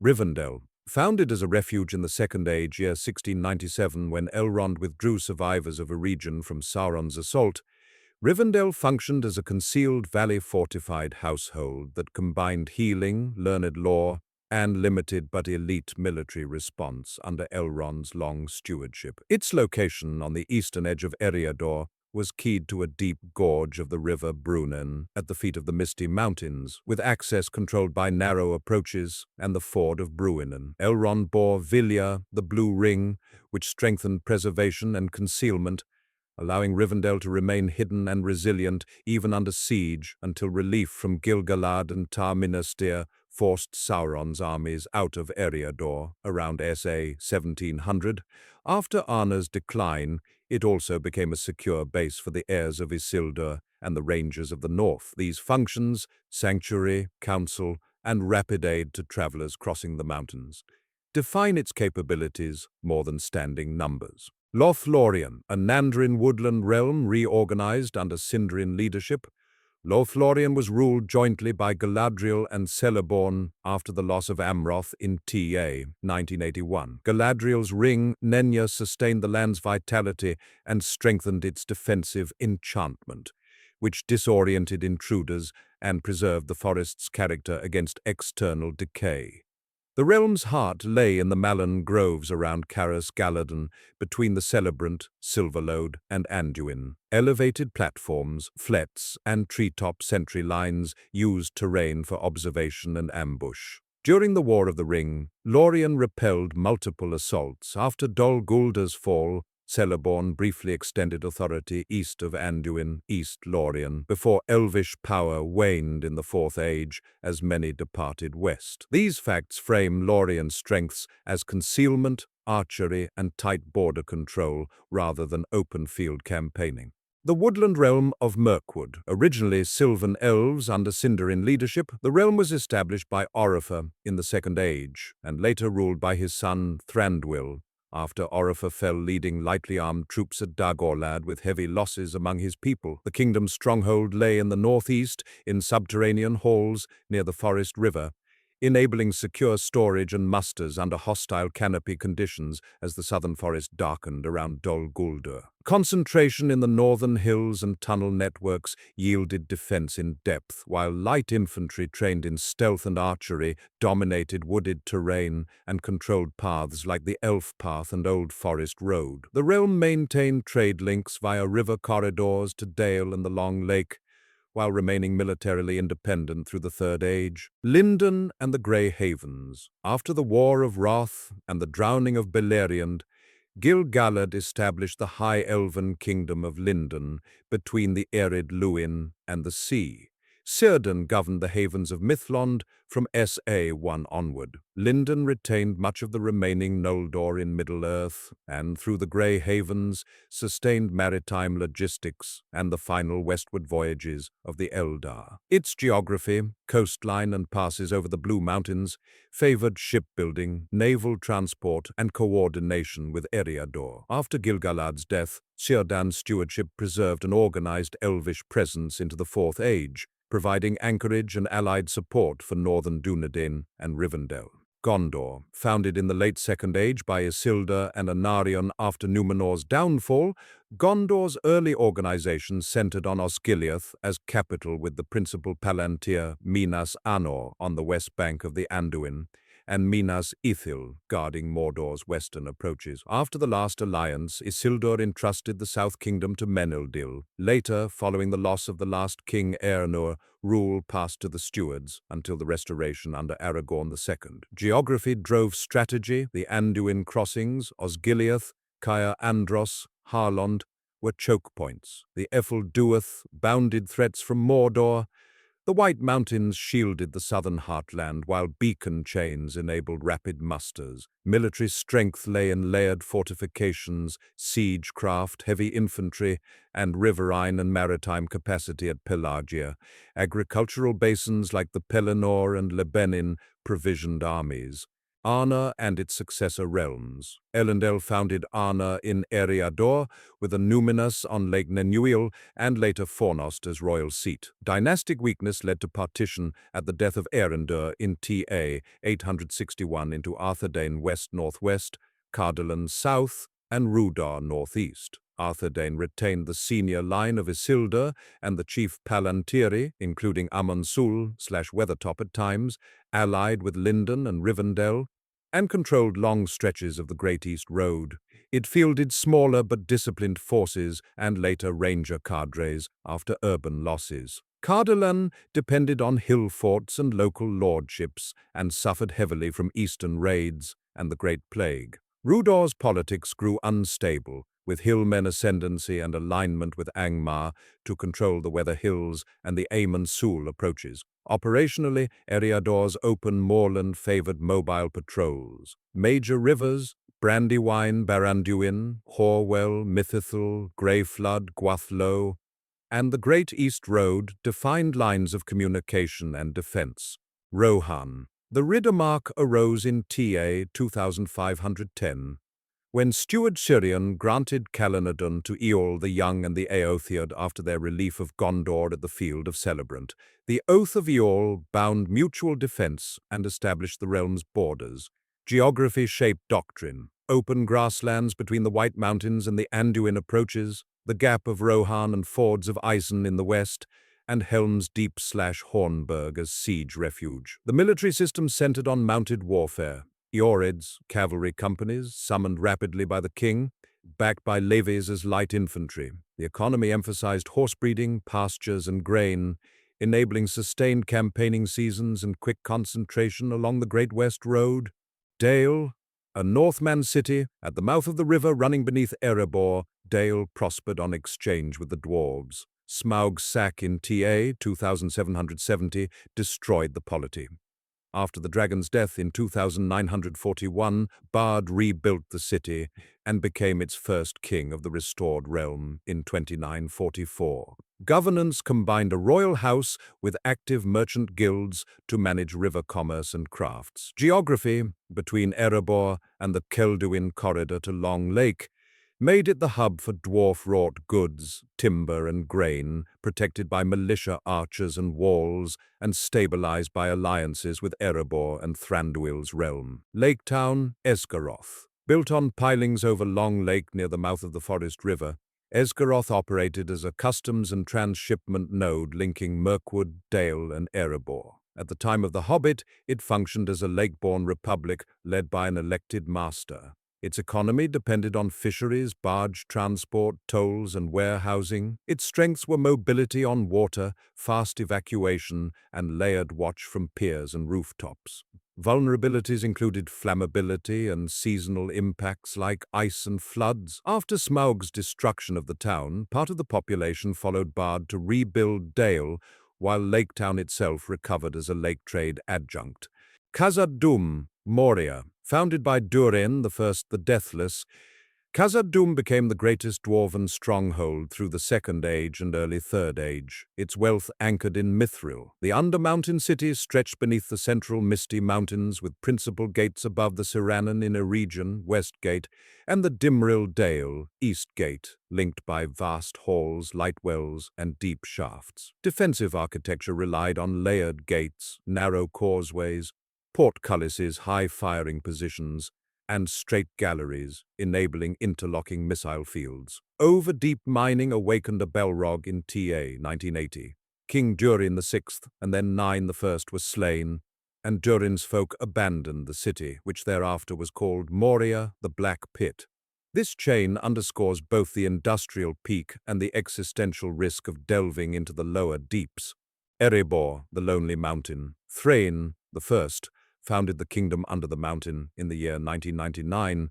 Rivendell, founded as a refuge in the Second Age, year 1697, when Elrond withdrew survivors of a region from Sauron's assault, Rivendell functioned as a concealed valley-fortified household that combined healing, learned lore, and limited but elite military response under Elrond's long stewardship. Its location on the eastern edge of Erebor was keyed to a deep gorge of the river Brunnen at the feet of the Misty Mountains, with access controlled by narrow approaches and the ford of Bruinen. Elrond bore Vilya, the Blue Ring, which strengthened preservation and concealment, allowing Rivendell to remain hidden and resilient even under siege until relief from Gil-galad and Tar Minas forced Sauron's armies out of Erebor around SA 1700. After Arnor's decline, it also became a secure base for the heirs of Isildur and the Rangers of the North. These functions, sanctuary, council, and rapid aid to travelers crossing the mountains, define its capabilities more than standing numbers. Lothlórien, a Nandrin woodland realm reorganized under Sindarin leadership, Lothlórien was ruled jointly by Galadriel and Celeborn after the loss of Amroth in TA 1981. Galadriel's ring, Nenya, sustained the land's vitality and strengthened its defensive enchantment, which disoriented intruders and preserved the forest's character against external decay. The realm's heart lay in the Malin groves around Caras Galadon, between the Celebrant, Silverlode, and Anduin. Elevated platforms, flets, and treetop sentry lines used terrain for observation and ambush. During the War of the Ring, Lórien repelled multiple assaults. After Dol Guldar's fall, Celeborn briefly extended authority east of Anduin, East Lórien, before Elvish power waned in the Fourth Age as many departed west. These facts frame Lórien's strengths as concealment, archery, and tight border control rather than open-field campaigning. The woodland realm of Mirkwood, originally Sylvan elves under Sindarin leadership, the realm was established by Orifer in the Second Age and later ruled by his son Thranduil, after Orifer fell leading lightly armed troops at Dagorlad with heavy losses among his people. The kingdom's stronghold lay in the northeast, in subterranean halls near the Forest River, enabling secure storage and musters under hostile canopy conditions as the southern forest darkened around Dol Guldur. Concentration in the northern hills and tunnel networks yielded defense in depth, while light infantry trained in stealth and archery dominated wooded terrain and controlled paths like the Elf Path and Old Forest Road. The realm maintained trade links via river corridors to Dale and the Long Lake, while remaining militarily independent through the Third Age. Lindon and the Grey Havens. After the War of Wrath and the drowning of Beleriand, Gil-galad established the High Elven Kingdom of Lindon between the arid Luin and the sea. Círdan governed the havens of Mithlond from SA-1 onward. Lindon retained much of the remaining Noldor in Middle-earth, and through the Grey Havens sustained maritime logistics and the final westward voyages of the Eldar. Its geography, coastline and passes over the Blue Mountains, favored shipbuilding, naval transport, and coordination with Erebor. After Gil-galad's death, Círdan's stewardship preserved an organized elvish presence into the Fourth Age, providing anchorage and allied support for northern Dúnedain and Rivendell. Gondor, founded in the late Second Age by Isildur and Anarion after Númenor's downfall, Gondor's early organization centered on Osgiliath as capital, with the principal palantir Minas Anor on the west bank of the Anduin, and Minas Ithil guarding Mordor's western approaches. After the last alliance, Isildur entrusted the South Kingdom to Menildil. Later, following the loss of the last king Arnor, rule passed to the stewards until the restoration under Aragorn II. Geography drove strategy. The Anduin crossings, Osgiliath, Caer Andros, Harlond, were choke points. The Ephel-duath bounded threats from Mordor. The White Mountains shielded the southern heartland, while beacon chains enabled rapid musters. Military strength lay in layered fortifications, siegecraft, heavy infantry, and riverine and maritime capacity at Pelagia. Agricultural basins like the Pelennor and Lebanon provisioned armies. Arnor and its successor realms. Elendil founded Arnor in Erebor, with a numinous on Lake Nenúil and later Fornost as royal seat. Dynastic weakness led to partition at the death of Erebor in TA 861 into Arthedain west-northwest, Cardolan south, and Rhudaur northeast. Arthedain retained the senior line of Isildur and the chief Palantiri, including Amonsul/Weathertop at times, allied with Lindon and Rivendell, and controlled long stretches of the Great East Road. It fielded smaller but disciplined forces and later ranger cadres after urban losses. Cardolan depended on hill forts and local lordships and suffered heavily from eastern raids and the Great Plague. Rhudaur's politics grew unstable, with hillmen ascendancy and alignment with Angmar to control the Weather Hills and the Amonsul approaches. Operationally, Erebor's open moorland favored mobile patrols. Major rivers, Brandywine, Barad-dur, Horwell, Mithithil, Greyflood, Gwathlo, and the Great East Road defined lines of communication and defense. Rohan. The Riddermark arose in TA 2510, when Steward Sirion granted Calenodon to Eorl the Young and the Eotheod after their relief of Gondor at the Field of Celebrant. The Oath of Eorl bound mutual defense and established the realm's borders. Geography shaped doctrine. Open grasslands between the White Mountains and the Anduin approaches, the Gap of Rohan and Fords of Isen in the west, and Helm's Deep/Hornburg as siege refuge. The military system centered on mounted warfare. Eored's cavalry companies, summoned rapidly by the king, backed by levies as light infantry. The economy emphasized horsebreeding, pastures, and grain, enabling sustained campaigning seasons and quick concentration along the Great West Road. Dale, a Northman city at the mouth of the river running beneath Erebor, Dale prospered on exchange with the dwarves. Smaug's sack in TA 2770 destroyed the polity. After the dragon's death in 2941, Bard rebuilt the city and became its first king of the restored realm in 2944. Governance combined a royal house with active merchant guilds to manage river commerce and crafts. Geography, between Erebor and the Celduin corridor to Long Lake, made it the hub for dwarf-wrought goods, timber and grain, protected by militia archers and walls, and stabilized by alliances with Erebor and Thranduil's realm. Lake town, Esgaroth. Built on pilings over Long Lake near the mouth of the Forest River, Esgaroth operated as a customs and transshipment node linking Mirkwood, Dale, and Erebor. At the time of the Hobbit, it functioned as a lake-born republic led by an elected master. Its economy depended on fisheries, barge transport, tolls, and warehousing. Its strengths were mobility on water, fast evacuation, and layered watch from piers and rooftops. Vulnerabilities included flammability and seasonal impacts like ice and floods. After Smaug's destruction of the town, part of the population followed Bard to rebuild Dale, while Lake Town itself recovered as a lake trade adjunct. Khazad-dûm, Moria. Founded by Durin the Deathless, Khazad-dûm became the greatest dwarven stronghold through the Second Age and early Third Age, its wealth anchored in Mithril. The under-mountain city stretched beneath the central misty mountains with principal gates above the Sirannon Inner Region, West Gate, and the Dimril Dale, East Gate, linked by vast halls, light wells, and deep shafts. Defensive architecture relied on layered gates, narrow causeways, portcullises, high firing positions, and straight galleries, enabling interlocking missile fields. Over-deep mining awakened a Belrog in TA 1980. King Durin VI and then Nine I were slain, and Durin's folk abandoned the city, which thereafter was called Moria, the Black Pit. This chain underscores both the industrial peak and the existential risk of delving into the lower deeps. Erebor, the Lonely Mountain. Thrain I founded the kingdom under the mountain in the year 1999,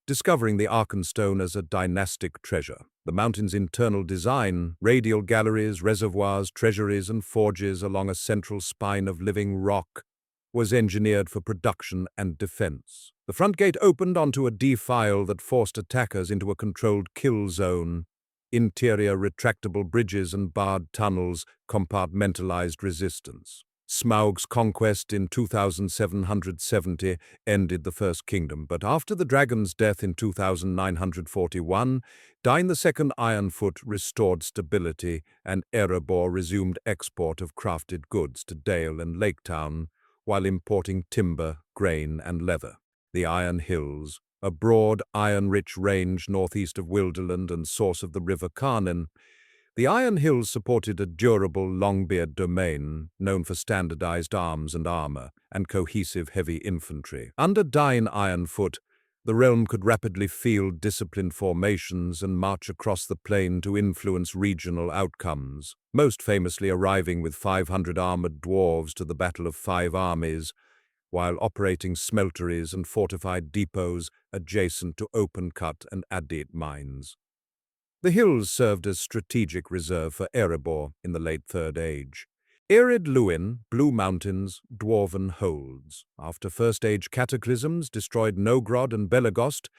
discovering the Arkenstone as a dynastic treasure. The mountain's internal design, radial galleries, reservoirs, treasuries, and forges along a central spine of living rock, was engineered for production and defense. The front gate opened onto a defile that forced attackers into a controlled kill zone. Interior retractable bridges and barred tunnels compartmentalized resistance. Smaug's conquest in 2770 ended the First Kingdom, but after the dragon's death in 2941, Dain II Ironfoot restored stability and Erebor resumed export of crafted goods to Dale and Laketown while importing timber, grain, and leather. The Iron Hills, a broad, iron-rich range northeast of Wilderland and source of the River Carnan, the Iron Hills supported a durable Longbeard domain known for standardized arms and armor and cohesive heavy infantry. Under Dain Ironfoot, the realm could rapidly field disciplined formations and march across the plain to influence regional outcomes, most famously arriving with 500 armored dwarves to the Battle of Five Armies, while operating smelteries and fortified depots adjacent to open-cut and adit mines. The hills served as strategic reserve for Erebor in the late Third Age. Ered Luin, Blue Mountains, Dwarven Holds. After First Age cataclysms destroyed Nogrod and Belegost,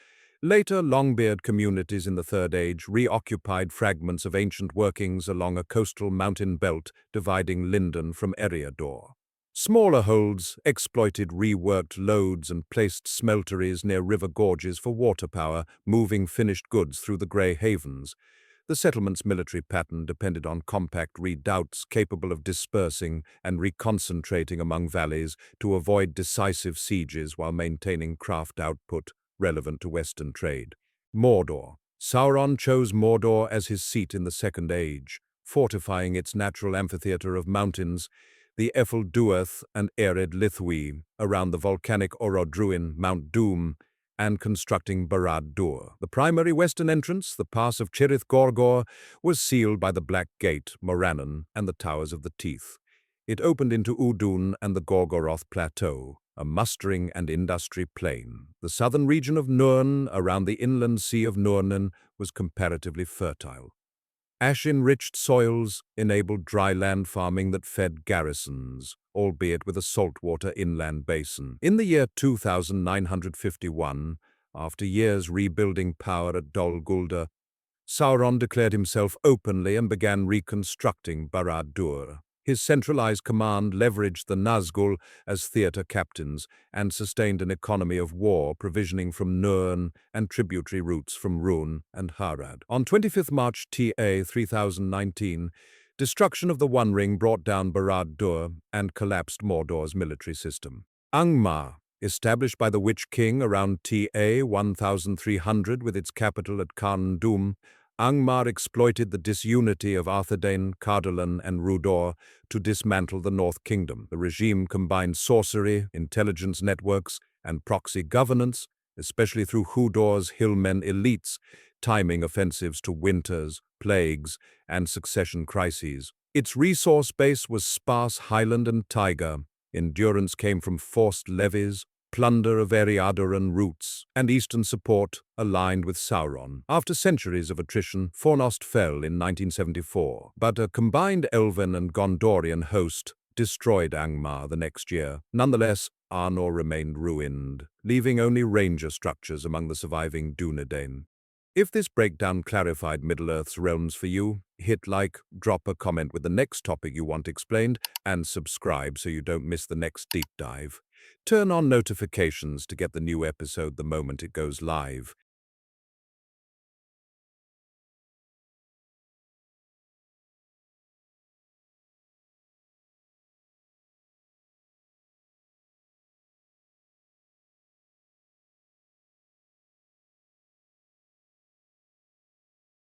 later Longbeard communities in the Third Age reoccupied fragments of ancient workings along a coastal mountain belt dividing Lindon from Erebor. Smaller holds exploited reworked lodes and placed smelteries near river gorges for water power, moving finished goods through the Grey Havens. The settlement's military pattern depended on compact redoubts capable of dispersing and reconcentrating among valleys to avoid decisive sieges while maintaining craft output relevant to Western trade. Mordor. Sauron chose Mordor as his seat in the Second Age, fortifying its natural amphitheater of mountains, the Ephel-Duath and Ered Lithwi, around the volcanic Orodruin, Mount Doom, and constructing Barad-dur. The primary western entrance, the Pass of Cirith Gorgor, was sealed by the Black Gate, Morannon, and the Towers of the Teeth. It opened into Udun and the Gorgoroth Plateau, a mustering and industry plain. The southern region of Nurn, around the inland sea of Nurnen, was comparatively fertile. Ash-enriched soils enabled dry land farming that fed garrisons, albeit with a saltwater inland basin. In the year 2951, after years rebuilding power at Dol Guldur, Sauron declared himself openly and began reconstructing Barad-dur. His centralized command leveraged the Nazgul as theater captains and sustained an economy of war, provisioning from Nurn and tributary routes from Rhun and Harad. On 25 March TA 3019, destruction of the One Ring brought down Barad-dur and collapsed Mordor's military system. Angmar, established by the Witch King around TA 1300 with its capital at Khazad-dûm, Angmar exploited the disunity of Arthedain, Cardolan, and Rhudaur to dismantle the North Kingdom. The regime combined sorcery, intelligence networks, and proxy governance, especially through Rhudaur's hillmen elites, timing offensives to winters, plagues, and succession crises. Its resource base was sparse highland and taiga. Endurance came from forced levies, plunder of Eriadoran roots, and eastern support aligned with Sauron. After centuries of attrition, Fornost fell in 1974, but a combined Elven and Gondorian host destroyed Angmar the next year. Nonetheless, Arnor remained ruined, leaving only ranger structures among the surviving Dunedain. If this breakdown clarified Middle-earth's realms for you, hit like, drop a comment with the next topic you want explained, and subscribe so you don't miss the next deep dive. Turn on notifications to get the new episode the moment it goes live.